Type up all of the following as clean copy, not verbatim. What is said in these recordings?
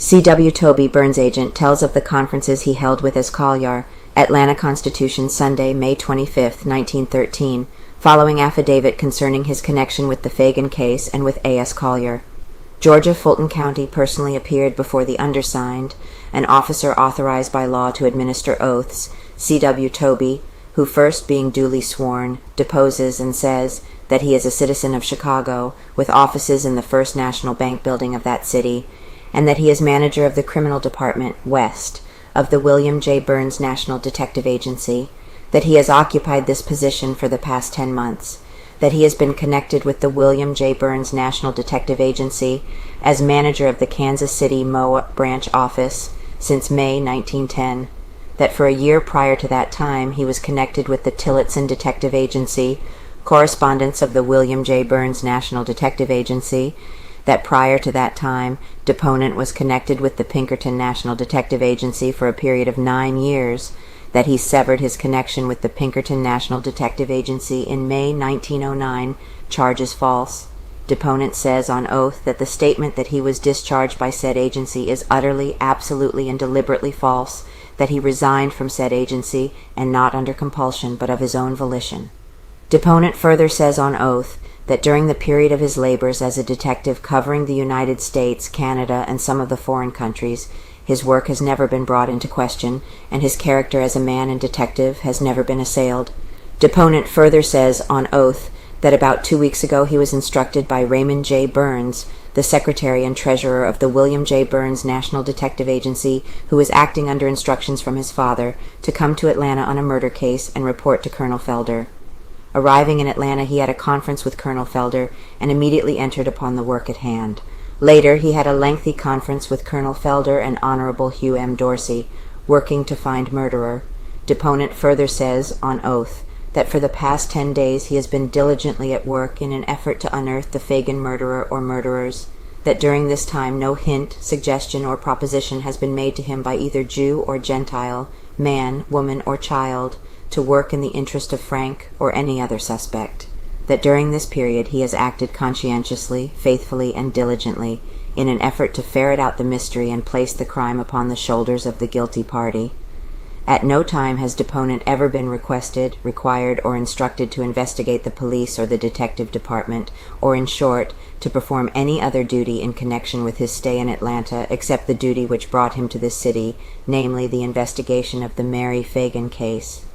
C.W. Tobie, Burns agent, tells of the conferences he held with his Colyar, Atlanta-Constitution, Sunday, May 25, 1913, following affidavit concerning his connection with the Phagan case and with A.S. Colyar. Georgia, Fulton County, personally appeared before the undersigned, an officer authorized by law to administer oaths, C.W. Tobie, who, first being duly sworn, deposes and says that he is a citizen of Chicago, with offices in the First National Bank building of that city, and that he is manager of the Criminal Department, West, of the William J. Burns National Detective Agency, that he has occupied this position for the past 10 months, that he has been connected with the William J. Burns National Detective Agency as manager of the Kansas City MOA branch office since May 1910, that for a year prior to that time he was connected with the Tilletson Detective Agency, correspondents of the William J. Burns National Detective Agency, that prior to that time, deponent was connected with the Pinkerton National Detective Agency for a period of 9 years, that he severed his connection with the Pinkerton National Detective Agency in May 1909, charge is false. Deponent says on oath that the statement that he was discharged by said agency is utterly, absolutely, and deliberately false, that he resigned from said agency, and not under compulsion, but of his own volition. Deponent further says on oath that during the period of his labors as a detective covering the United States, Canada, and some of the foreign countries, his work has never been brought into question, and his character as a man and detective has never been assailed. Deponent further says on oath that about 2 weeks ago he was instructed by Raymond J. Burns, the secretary and treasurer of the William J. Burns National Detective Agency, who was acting under instructions from his father, to come to Atlanta on a murder case and report to Colonel Felder. Arriving in Atlanta, he had a conference with Colonel Felder and immediately entered upon the work at hand. Later, he had a lengthy conference with Colonel Felder and Honorable Hugh M. Dorsey, working to find murderer. Deponent further says, on oath, that for the past 10 days he has been diligently at work in an effort to unearth the Phagan murderer or murderers, that during this time no hint, suggestion, or proposition has been made to him by either Jew or Gentile, man, woman, or child, to work in the interest of Frank or any other suspect, that during this period he has acted conscientiously, faithfully, and diligently in an effort to ferret out the mystery and place the crime upon the shoulders of the guilty party. At no time has deponent ever been requested, required, or instructed to investigate the police or the detective department, or in short, to perform any other duty in connection with his stay in Atlanta except the duty which brought him to this city, namely the investigation of the Mary Phagan case.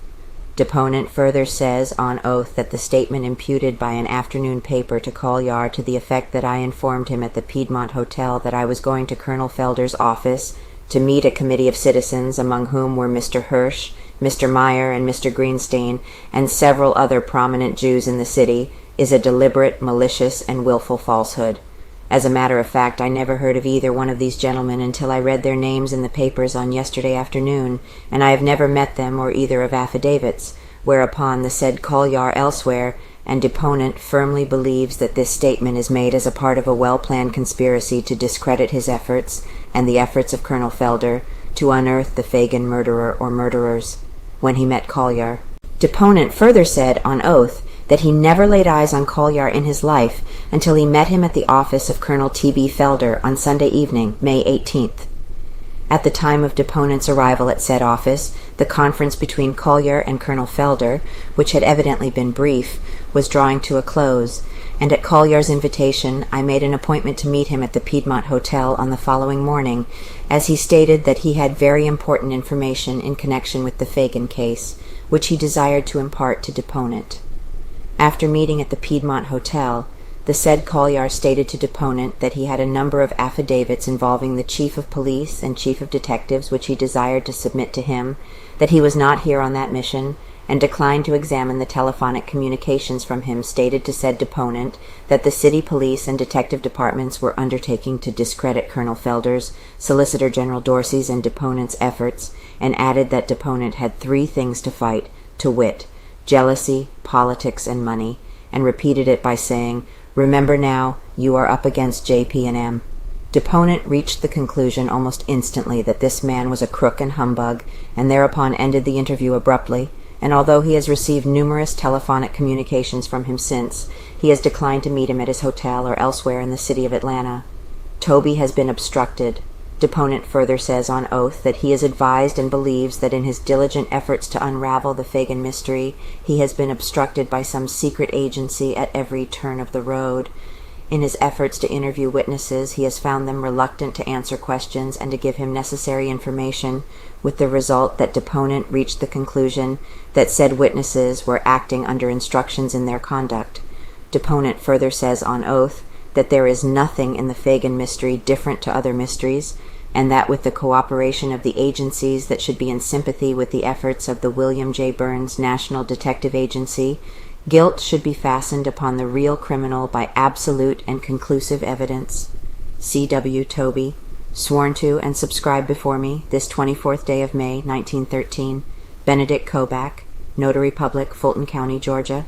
Deponent further says on oath that the statement imputed by an afternoon paper to Colyar to the effect that I informed him at the Piedmont Hotel that I was going to Colonel Felder's office to meet a committee of citizens, among whom were Mr. Hirsch, Mr. Meyer, and Mr. Greenstein, and several other prominent Jews in the city, is a deliberate, malicious, and willful falsehood. As a matter of fact, I never heard of either one of these gentlemen until I read their names in the papers on yesterday afternoon, and I have never met them or either of affidavits, whereupon the said Colyar elsewhere, and deponent firmly believes that this statement is made as a part of a well-planned conspiracy to discredit his efforts, and the efforts of Colonel Felder, to unearth the Phagan murderer or murderers, when he met Colyar. Deponent further said, on oath, that he never laid eyes on Colyar in his life until he met him at the office of Colonel T.B. Felder on Sunday evening, May 18th. At the time of deponent's arrival at said office, the conference between Colyar and Colonel Felder, which had evidently been brief, was drawing to a close, and at Colyar's invitation I made an appointment to meet him at the Piedmont Hotel on the following morning, as he stated that he had very important information in connection with the Phagan case, which he desired to impart to deponent. After meeting at the Piedmont Hotel, the said Colyar stated to deponent that he had a number of affidavits involving the chief of police and chief of detectives which he desired to submit to him, that he was not here on that mission, and declined to examine the telephonic communications from him stated to said deponent that the city police and detective departments were undertaking to discredit Colonel Felder's, Solicitor General Dorsey's, and deponent's efforts, and added that deponent had 3 things to fight, to wit, jealousy, politics, and money, and repeated it by saying, "Remember now, you are up against J.P.M." Deponent reached the conclusion almost instantly that this man was a crook and humbug, and thereupon ended the interview abruptly, and although he has received numerous telephonic communications from him since, he has declined to meet him at his hotel or elsewhere in the city of Atlanta. Tobie has been obstructed. Deponent further says on oath that he is advised and believes that in his diligent efforts to unravel the Phagan mystery, he has been obstructed by some secret agency at every turn of the road. In his efforts to interview witnesses, he has found them reluctant to answer questions and to give him necessary information, with the result that deponent reached the conclusion that said witnesses were acting under instructions in their conduct. Deponent further says on oath that there is nothing in the Phagan mystery different to other mysteries, and that with the cooperation of the agencies that should be in sympathy with the efforts of the William J. Burns National Detective Agency, guilt should be fastened upon the real criminal by absolute and conclusive evidence. C.W. Tobie, sworn to and subscribed before me this 24th day of May, 1913. Benedict Kobach, Notary Public, Fulton County, Georgia.